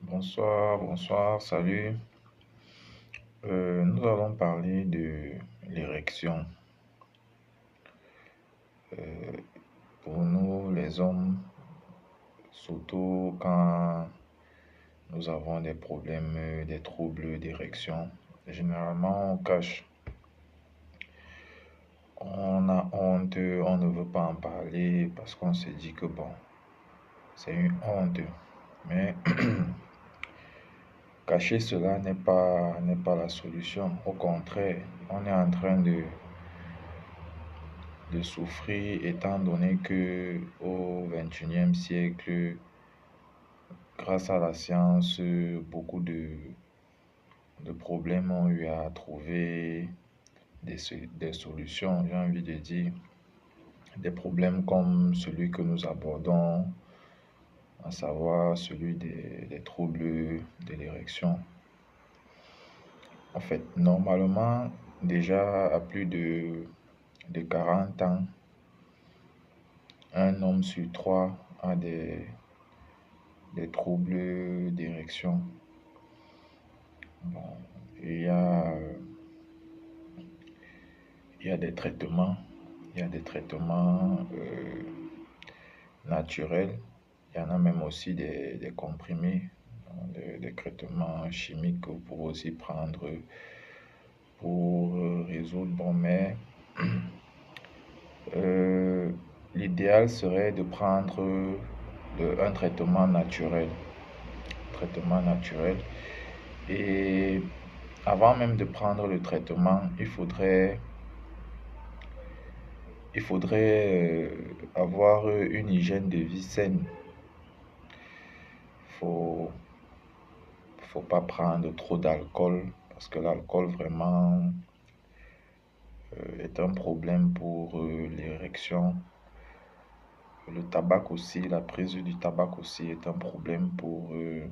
Bonsoir, salut. Nous allons parler de l'érection. Euh, pour nous, les hommes, surtout quand nous avons des problèmes, des troubles d'érection, généralement on cache. On a honte, on ne veut pas en parler parce qu'on se dit que bon, c'est une honte. Mais cacher cela n'est pas la solution. Au contraire, on est en train de souffrir étant donné que au XXIe siècle, grâce à la science, beaucoup de problèmes ont eu à trouver des solutions, j'ai envie de dire, des problèmes comme celui que nous abordons, à savoir celui des troubles de l'érection. En fait, normalement, déjà à plus de 40 ans, un homme sur trois a des troubles d'érection. Bon, il y a, il y a des traitements, il y a des traitements naturels. Il y en a même aussi des comprimés, des traitements chimiques que vous pouvez aussi prendre pour résoudre. Bon, mais euh, l'idéal serait de prendre un traitement naturel. Traitement naturel. Et avant même de prendre le traitement, il faudrait avoir une hygiène de vie saine. Faut, faut pas prendre trop d'alcool parce que l'alcool vraiment est un problème pour l'érection. Le tabac aussi, la prise du tabac aussi est un problème pour le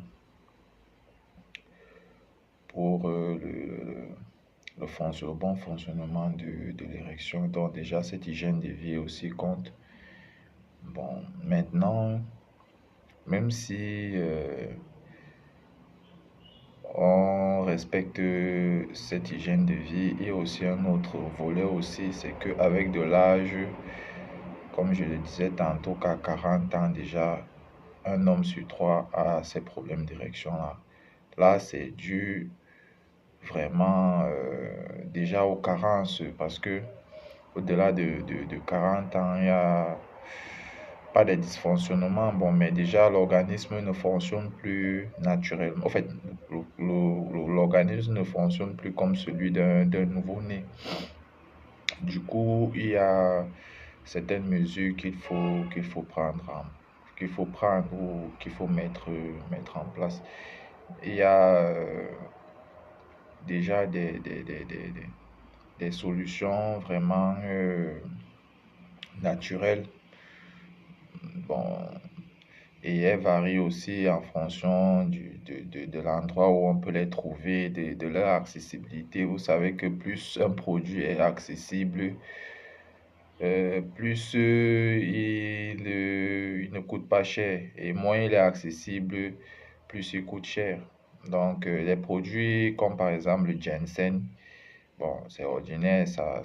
bon fonctionnement de l'érection. Donc déjà, cette hygiène de vie aussi compte. Bon, maintenant, même si on respecte cette hygiène de vie, il y a aussi un autre volet aussi, c'est qu'avec de l'âge, comme je le disais tantôt, qu'à 40 ans déjà, un homme sur trois a ces problèmes d'érection-là. Là, c'est dû vraiment déjà aux carences parce que au-delà de 40 ans, il y a pas des dysfonctionnements, bon, mais déjà l'organisme ne fonctionne plus naturellement. En fait, l'organisme ne fonctionne plus comme celui d'un nouveau-né. Du coup, il y a certaines mesures qu'il faut prendre ou qu'il faut mettre en place. Il y a déjà des solutions vraiment naturelles. Bon, et elles varient aussi en fonction de l'endroit où on peut les trouver, de leur accessibilité. Vous savez que plus un produit est accessible, plus il ne coûte pas cher. Et moins il est accessible, plus il coûte cher. Donc, les produits comme par exemple le ginseng, bon, c'est ordinaire, ça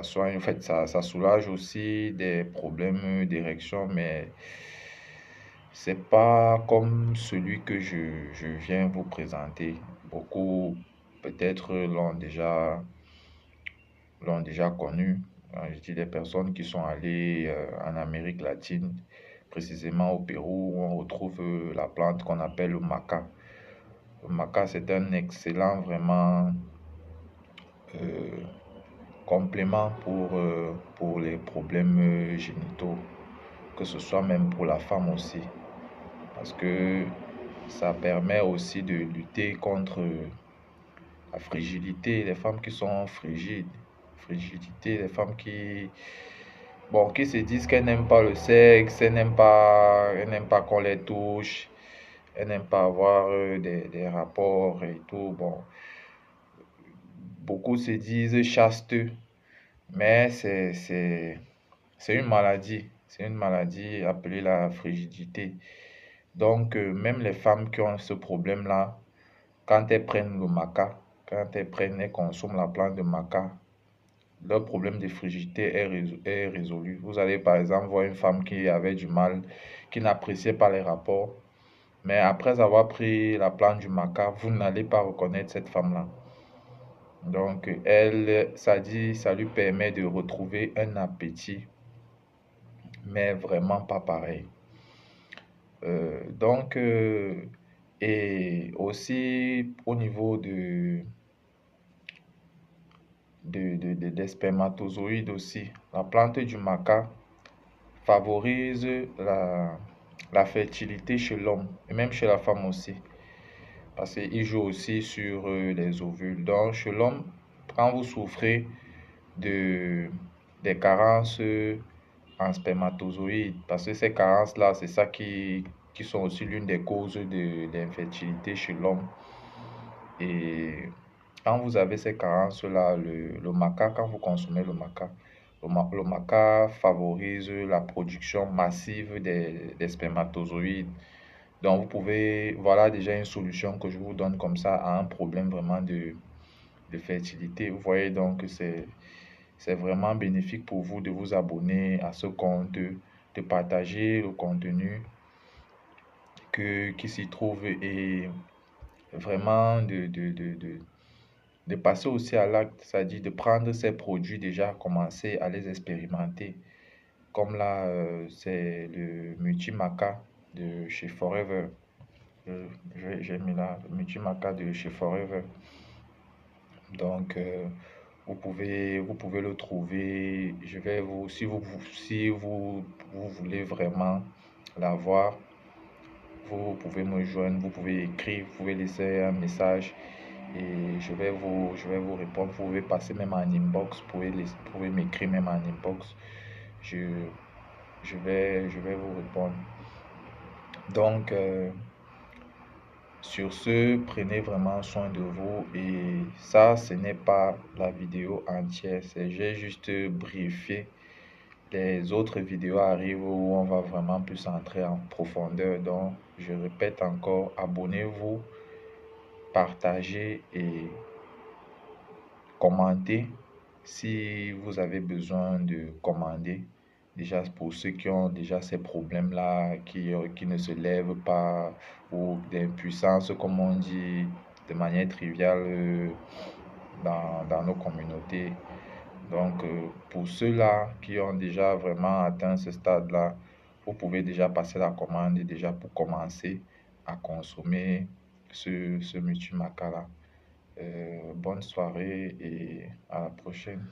soigne, en fait, ça soulage aussi des problèmes d'érection, mais c'est pas comme celui que je viens vous présenter. Beaucoup peut-être l'ont déjà connu. Je dis des personnes qui sont allées en Amérique latine, précisément au Pérou, où on retrouve la plante qu'on appelle le maca. Le maca, c'est un excellent vraiment euh, complément pour les problèmes génitaux, que ce soit même pour la femme aussi, parce que ça permet aussi de lutter contre la fragilité, les femmes qui sont frigides, frigidité, les femmes qui se disent qu'elles n'aiment pas le sexe, elles n'aiment pas qu'on les touche, elles n'aiment pas avoir des rapports et tout. Bon, beaucoup se disent chastes, mais c'est une maladie. C'est une maladie appelée la frigidité. Donc, même les femmes qui ont ce problème-là, quand elles prennent le maca, quand elles consomment la plante de maca, leur problème de frigidité est résolu. Vous allez par exemple voir une femme qui avait du mal, qui n'appréciait pas les rapports, mais après avoir pris la plante du maca, vous n'allez pas reconnaître cette femme-là. Donc, elle, ça lui permet de retrouver un appétit, mais vraiment pas pareil. Donc, et aussi au niveau des spermatozoïdes aussi, la plante du maca favorise la fertilité chez l'homme et même chez la femme aussi, parce qu'il joue aussi sur les ovules. Donc, chez l'homme, quand vous souffrez de, des carences en spermatozoïdes, parce que ces carences-là, c'est ça qui sont aussi l'une des causes de l'infertilité chez l'homme. Et quand vous avez ces carences-là, le maca, quand vous consommez le maca, le maca favorise la production massive des spermatozoïdes. Donc, vous pouvez, voilà déjà une solution que je vous donne comme ça à un problème vraiment de fertilité. Vous voyez donc que c'est vraiment bénéfique pour vous de vous abonner à ce compte, de partager le contenu qui s'y trouve et vraiment de passer aussi à l'acte, c'est-à-dire de prendre ces produits déjà, commencer à les expérimenter. Comme là, c'est le Multimaca de chez Forever. J'ai mis là, le Multimaca de chez Forever. Donc, vous pouvez le trouver. Je vais vous, si vous voulez vraiment l'avoir, vous pouvez me joindre, vous pouvez écrire, vous pouvez laisser un message et je vais vous répondre. Vous pouvez passer même en inbox, vous pouvez m'écrire même en inbox. Je, je vais vous répondre. Donc, sur ce, prenez vraiment soin de vous et ça, ce n'est pas la vidéo entière, j'ai juste briefé. Les autres vidéos arrivent où on va vraiment plus entrer en profondeur. Donc, je répète encore, abonnez-vous, partagez et commentez si vous avez besoin de commander. Déjà, pour ceux qui ont déjà ces problèmes-là, qui ne se lèvent pas, ou d'impuissance, comme on dit de manière triviale dans nos communautés. Donc, pour ceux-là qui ont déjà vraiment atteint ce stade-là, vous pouvez déjà passer la commande déjà pour commencer à consommer ce multimaca-là. Bonne soirée et à la prochaine.